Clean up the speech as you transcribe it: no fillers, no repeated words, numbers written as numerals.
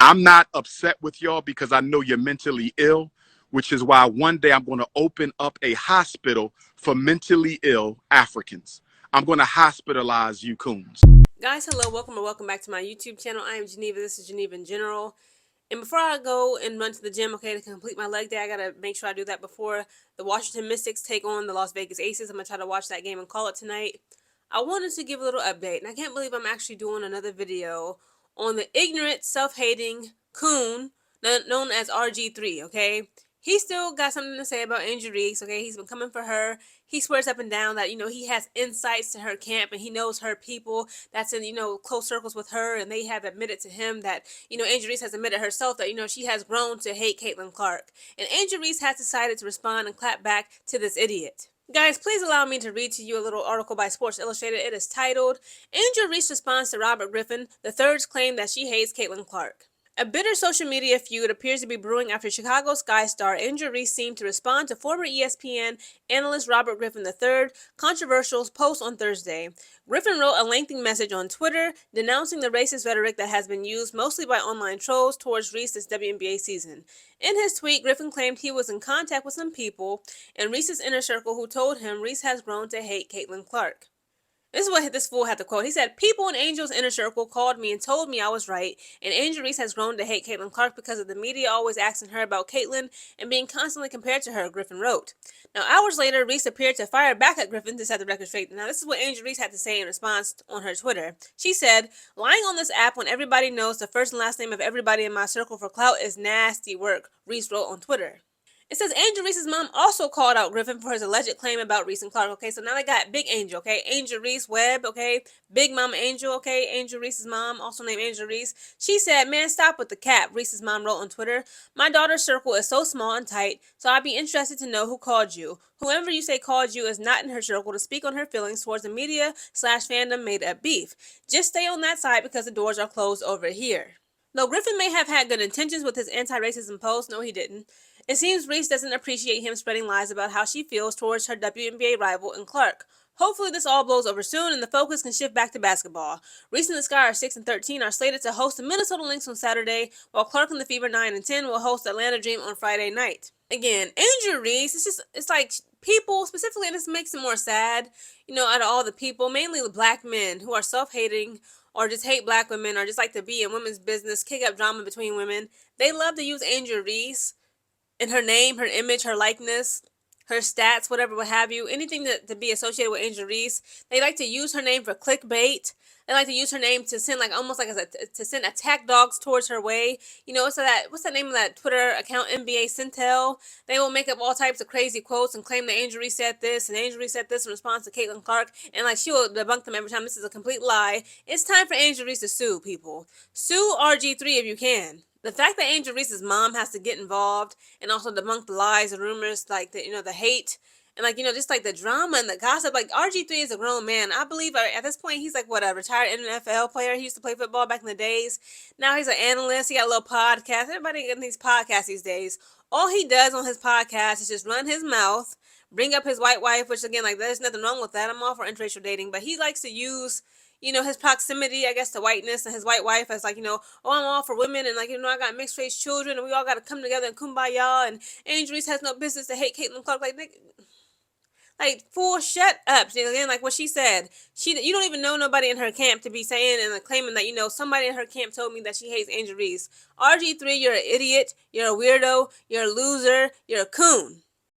I'm not upset with y'all because I know you're mentally ill, which is why one day I'm going to open up a hospital for mentally ill Africans. I'm going to hospitalize you coons. Guys, hello, welcome or welcome back to my YouTube channel. I am Geneva. This is Geneva in General. And before I go and run to the gym, okay, to complete my leg day, I gotta make sure I do that before the Washington Mystics take on the Las Vegas Aces. I'm gonna try to watch that game and call it tonight. I wanted to give a little update, and I can't believe I'm actually doing another video on the ignorant, self-hating coon known as RG3, okay? He still got something to say about Angel Reese, okay? He's been coming for her. He swears up and down that, he has insights to her camp and he knows her people that's in, close circles with her, and they have admitted to him that, Angel Reese has admitted herself that, she has grown to hate Caitlin Clark. And Angel Reese has decided to respond and clap back to this idiot. Guys, please allow me to read to you a little article by Sports Illustrated. It is titled, Angel Reese responds to Robert Griffin III's claim that she hates Caitlin Clark. A bitter social media feud appears to be brewing after Chicago Sky star Angel Reese seemed to respond to former ESPN analyst Robert Griffin III's controversial post on Thursday. Griffin wrote a lengthy message on Twitter denouncing the racist rhetoric that has been used mostly by online trolls towards Reese this WNBA season. In his tweet, Griffin claimed he was in contact with some people in Reese's inner circle who told him Reese has grown to hate Caitlin Clark. This is what this fool had to quote. He said, people in Angel's inner circle called me and told me I was right, and Angel Reese has grown to hate Caitlin Clark because of the media always asking her about Caitlin and being constantly compared to her, Griffin wrote. Now, hours later, Reese appeared to fire back at Griffin to set the record straight. Now, this is what Angel Reese had to say in response on her Twitter. She said, lying on this app when everybody knows the first and last name of everybody in my circle for clout is nasty work, Reese wrote on Twitter. It says Angel Reese's mom also called out Griffin for his alleged claim about Reese and Clark. Okay, so now they got Big Angel, okay? Angel Reese Webb, okay? Big Mama Angel, okay? Angel Reese's mom, also named Angel Reese. She said, man, stop with the cap, Reese's mom wrote on Twitter. My daughter's circle is so small and tight, so I'd be interested to know who called you. Whoever you say called you is not in her circle to speak on her feelings towards the media/fandom made up beef. Just stay on that side because the doors are closed over here. Though Griffin may have had good intentions with his anti-racism post, no he didn't. It seems Reese doesn't appreciate him spreading lies about how she feels towards her WNBA rival in Clark. Hopefully this all blows over soon and the focus can shift back to basketball. Reese and the Sky are 6 and 13 are slated to host the Minnesota Lynx on Saturday, while Clark and the Fever 9 and 10 will host Atlanta Dream on Friday night. Again, Angel Reese, it's like people specifically, and this makes it more sad, out of all the people, mainly the black men who are self-hating or just hate black women or just like to be in women's business, kick up drama between women. They love to use Angel Reese in her name, her image, her likeness, her stats, whatever, what have you, anything to be associated with Angel Reese. They like to use her name for clickbait. They like to use her name to send almost like to send attack dogs towards her way. So what's the name of that Twitter account, NBA Centel? They will make up all types of crazy quotes and claim that Angel Reese said this and Angel Reese said this in response to Caitlin Clark, and she will debunk them every time. This is a complete lie. It's time for Angel Reese to sue people. Sue RG3 if you can. The fact that Angel Reese's mom has to get involved and also debunk the lies and rumors, like the hate and just like the drama and the gossip. Like RG3 is a grown man. I believe at this point he's like a retired NFL player. He used to play football back in the days. Now he's an analyst. He got a little podcast. Everybody getting these podcasts these days. All he does on his podcast is just run his mouth, bring up his white wife, which again, there's nothing wrong with that. I'm all for interracial dating, but he likes to use his proximity, I guess, to whiteness and his white wife as oh, I'm all for women and I got mixed race children and we all got to come together and kumbaya and Angel Reese has no business to hate Caitlin Clark. Fool, shut up. Again, like what she said, you don't even know nobody in her camp to be saying and claiming that, somebody in her camp told me that she hates Angel Reese. RG3, you're an idiot, you're a weirdo, you're a loser, you're a coon.